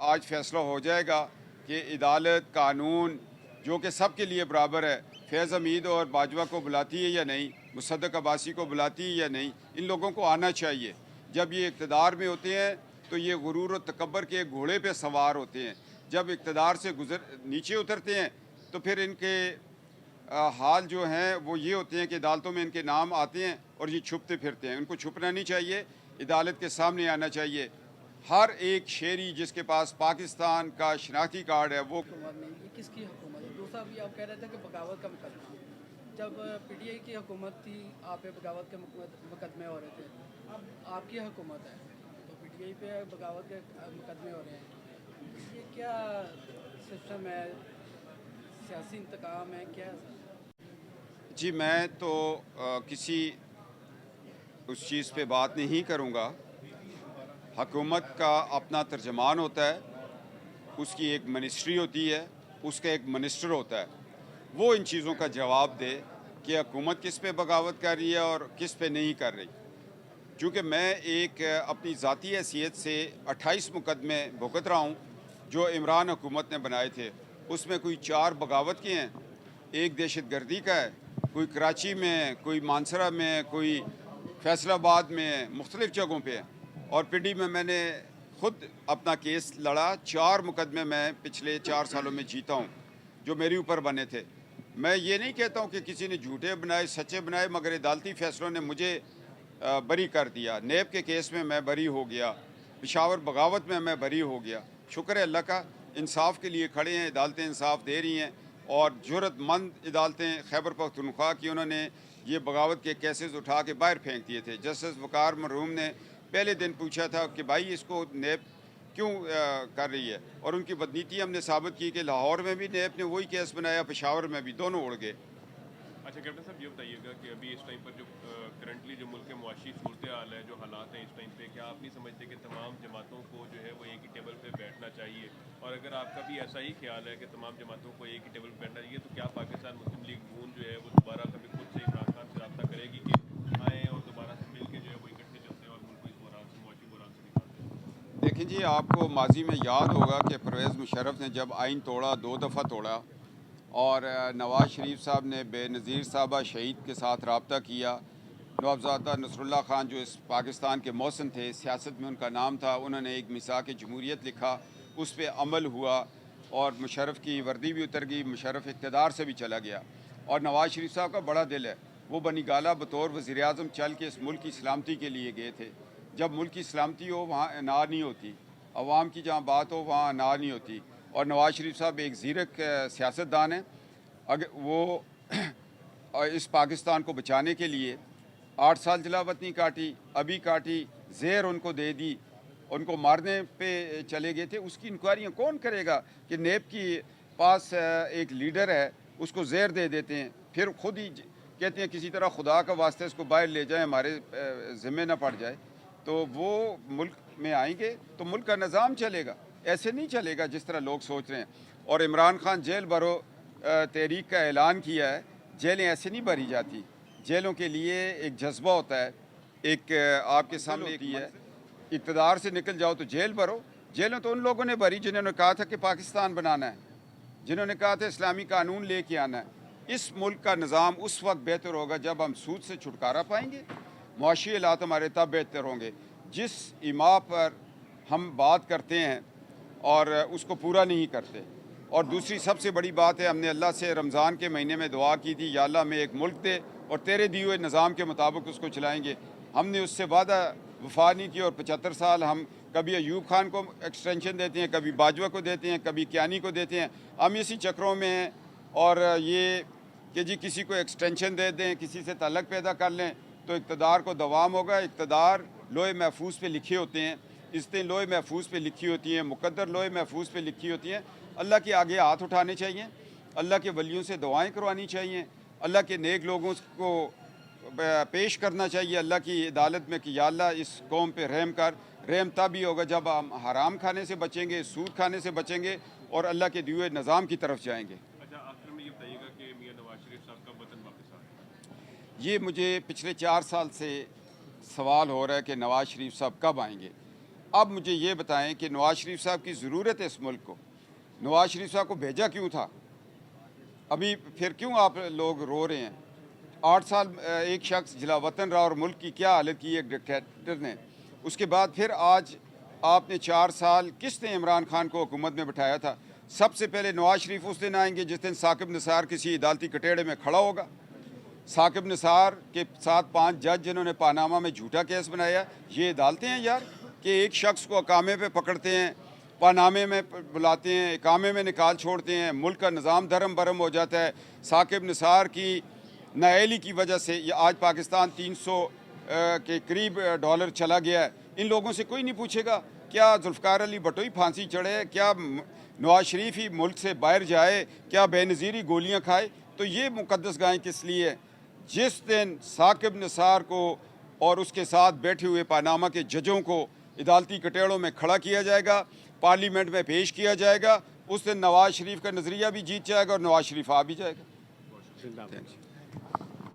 आज फैसला हो जाएगा कि अदालत कानून जो कि सब के लिए बराबर है, फैज़ हमीद और बाजवा को बुलाती है या नहीं, मुसद्दक अब्बासी को बुलाती है या नहीं, इन लोगों को आना चाहिए। जब ये इक़्तिदार में होते हैं तो ये गुरूर और तकब्बर के घोड़े पे सवार होते हैं। जब इक़्तिदार से नीचे उतरते हैं तो फिर इनके हाल जो हैं वो ये होते हैं कि अदालतों में इनके नाम आते हैं और ये छुपते फिरते हैं। इनको छुपना नहीं चाहिए, अदालत के सामने आना चाहिए। हर एक शहरी जिसके पास पाकिस्तान का शनाख्ती कार्ड है वो हुकूमत नहीं, ये किसकी हुकूमत है? दूसरा भी आप कह रहे थे कि बगावत का मुकदमा, जब पीटीआई की हुकूमत थी आप पे बगावत के मुकदमे हो रहे थे, अब आपकी हुकूमत है तो पीटीआई पे बगावत के मुकदमे हो रहे हैं। ये क्या सिस्टम है? सियासी इंतकाम है क्या? जी मैं तो किसी उस चीज़ पे बात नहीं करूँगा। हुकूमत का अपना तर्जमान होता है, उसकी एक मिनिस्ट्री होती है, उसका एक मिनिस्टर होता है। वो इन चीज़ों का जवाब दे कि हुकूमत किस पे बगावत कर रही है और किस पे नहीं कर रही। चूँकि मैं एक अपनी ज़ाती हैसियत से 28 मुकदमे भुगत रहा हूँ जो इमरान हुकूमत ने बनाए थे। उसमें कोई 4 बगावत के हैं, एक दहशतगर्दी का है, कोई कराची में, कोई मानसरा में, कोई फैसलाबाद में, मुख्तलिफ़ जगहों पे है। और पिंडी में मैंने खुद अपना केस लड़ा। 4 मुकदमे मैं पिछले 4 सालों में जीता हूँ जो मेरे ऊपर बने थे। मैं ये नहीं कहता हूँ कि किसी ने झूठे बनाए सच्चे बनाए, मगर अदालती फ़ैसलों ने मुझे बरी कर दिया। नेब के केस में मैं बरी हो गया, पेशावर बगावत में मैं बरी हो गया। शुक्र है अल्लाह का, इंसाफ के लिए खड़े हैं, अदालतें इंसाफ दे रही हैं। और ज़रूरतमंद अदालतें खैबर पख्तूनख्वा की उन्होंने ये बगावत के केसेस उठा के बाहर फेंक दिए थे। जस्टिस वकार मरहूम ने पहले दिन पूछा था कि भाई इसको नेब क्यों कर रही है, और उनकी बदनीति हमने साबित की कि लाहौर में भी नेब ने वही केस बनाया, पेशावर में भी, दोनों उड़ गए। अच्छा कैप्टन साहब, ये बताइएगा कि अभी इस टाइम पर जो करंटली जो मुल्क के मुआशी सूरत हाल है, जो हालात हैं इस टाइम पे, क्या आप नहीं समझते कि तमाम जमातों को जो है वो एक ही टेबल पे बैठना चाहिए? और अगर आपका भी ऐसा ही ख्याल है कि तमाम जमातों को एक ही टेबल पर बैठना चाहिए, तो क्या पाकिस्तान मुस्लिम लीग नून जो है वो दोबारा कभी खुद से इमरान खान से रब्ता करेगी कि आएँ और दोबारा से मिल के जो है वो इकट्ठे चलते हैं और मुल्क को इस बुरान से, मुआशी बुरान से निकालते हैं? देखें जी, आपको माजी में याद होगा कि परवेज़ मुशर्रफ ने जब आइन तोड़ा, 2 दफ़ा तोड़ा, और नवाज़ शरीफ साहब ने बेनज़ीर साहबा शहीद के साथ रब्ता किया। नवाबज़ादा नसरुल्लाह ख़ान जो इस पाकिस्तान के मौसन थे, सियासत में उनका नाम था, उन्होंने एक मिसाक जमहूरियत लिखा, उस पर अमल हुआ और मुशर्रफ की वर्दी भी उतर गई, मुशर्रफ इक़्तिदार से भी चला गया। और नवाज़ शरीफ साहब का बड़ा दिल है, वो बनी गाला बतौर वज़ीर-ए-आज़म चल के इस मुल्क की सलामती के लिए गए थे। जब मुल्क की सलामती हो वहाँ अना नहीं होती, अवाम की जहाँ बात हो वहाँ अना नहीं होती। और नवाज़ शरीफ साहब एक ज़ीरक सियासतदान हैं। अगर वो इस पाकिस्तान को बचाने के लिए 8 साल जलावतनी काटी, अभी काटी, ज़ेर उनको दे दी, उनको मारने पे चले गए थे। उसकी इंक्वायरियाँ कौन करेगा कि नेब की पास एक लीडर है, उसको ज़ेर दे देते हैं, फिर खुद ही कहते हैं किसी तरह खुदा का वास्ते इसको बाहर ले जाएं, हमारे ज़िम्मे ना पड़ जाए। तो वो मुल्क में आएंगे तो मुल्क का निज़ाम चलेगा, ऐसे नहीं चलेगा जिस तरह लोग सोच रहे हैं। और इमरान खान जेल भरो तहरीक का ऐलान किया है। जेलें ऐसे नहीं भरी जाती, जेलों के लिए एक जज्बा होता है, एक आपके सामने होती है। इक़्तिदार से निकल जाओ तो जेल भरो। जेलें तो उन लोगों ने भरी जिन्होंने कहा था कि पाकिस्तान बनाना है, जिन्होंने कहा था इस्लामी कानून लेके आना है। इस मुल्क का निज़ाम उस वक्त बेहतर होगा जब हम सूद से छुटकारा पाएंगे, मुआशी हालात हमारे तब बेहतर होंगे। जिस इमा पर हम बात करते हैं और उसको पूरा नहीं करते। और दूसरी सबसे बड़ी बात है, हमने अल्लाह से रमज़ान के महीने में दुआ की थी, या अल्लाह हमें एक मुल्क दे और तेरे दिए हुए निज़ाम के मुताबिक उसको चलाएंगे। हमने उससे वादा वफा नहीं की और 75 साल हम कभी अयूब खान को एक्सटेंशन देते हैं, कभी बाजवा को देते हैं, कभी क्यानी को देते हैं। हम इसी चक्रों में हैं। और ये कि जी किसी को एक्सटेंशन दे दें, किसी से ताल्लुक़ पैदा कर लें तो इक़्तिदार को दवाम होगा। इक़्तिदार लोहे महफूज पे लिखे होते हैं, इज़्ज़तें लोहे महफूज पे लिखी होती हैं, मुक़द्दर लोहे महफूज पे लिखी होती हैं। अल्लाह के आगे हाथ उठाने चाहिए, अल्लाह के वलियों से दुआएं करवानी चाहिए, अल्लाह के नेक लोगों को पेश करना चाहिए अल्लाह की अदालत में कि या अल्लाह इस कौम पे रहम कर। रहम तब ही होगा जब हम हराम खाने से बचेंगे, सूद खाने से बचेंगे और अल्लाह के दिए हुए निज़ाम की तरफ जाएंगे। अच्छा आखिर में ये बताइएगा कि मियां नवाज शरीफ साहब का वतन वापस आ रहा है? ये मुझे पिछले 4 साल से सवाल हो रहा है कि नवाज़ शरीफ साहब कब आएंगे। अब मुझे ये बताएं कि नवाज शरीफ साहब की ज़रूरत है इस मुल्क को, नवाज शरीफ साहब को भेजा क्यों था, अभी फिर क्यों आप लोग रो रहे हैं? 8 साल एक शख्स जलावतन रहा और मुल्क की क्या हालत की एक डिक्टेटर ने। उसके बाद फिर आज आपने 4 साल किसने इमरान खान को हुकूमत में बिठाया था? सबसे पहले नवाज शरीफ उस दिन आएंगे जिस दिन साकिब निसार किसी अदालती कटेड़े में खड़ा होगा। साकिब निसार के साथ 5 जज जिन्होंने पानामा में झूठा केस बनाया, ये अदालतें हैं यार कि एक शख्स को अकामे पे पकड़ते हैं, पानामे में बुलाते हैं, इकामे में निकाल छोड़ते हैं, मुल्क का निज़ाम धर्म बरम हो जाता है। साकिब निसार की नाअहली की वजह से ये आज पाकिस्तान 300 के करीब डॉलर चला गया है। इन लोगों से कोई नहीं पूछेगा क्या जुल्फ़िकार अली भट्टो ही फांसी चढ़े, क्या नवाज शरीफ ही मुल्क से बाहर जाए, क्या बेनज़ीरी गोलियां खाए? तो ये मुक़द्दस गाय किस लिए है? जिस दिन साकिब निसार को और उसके साथ बैठे हुए पानामा के जजों को अदालती कटेड़ों में खड़ा किया जाएगा, पार्लियामेंट में पेश किया जाएगा, उस दिन नवाज शरीफ का नज़रिया भी जीत जाएगा और नवाज शरीफ आ भी जाएगा।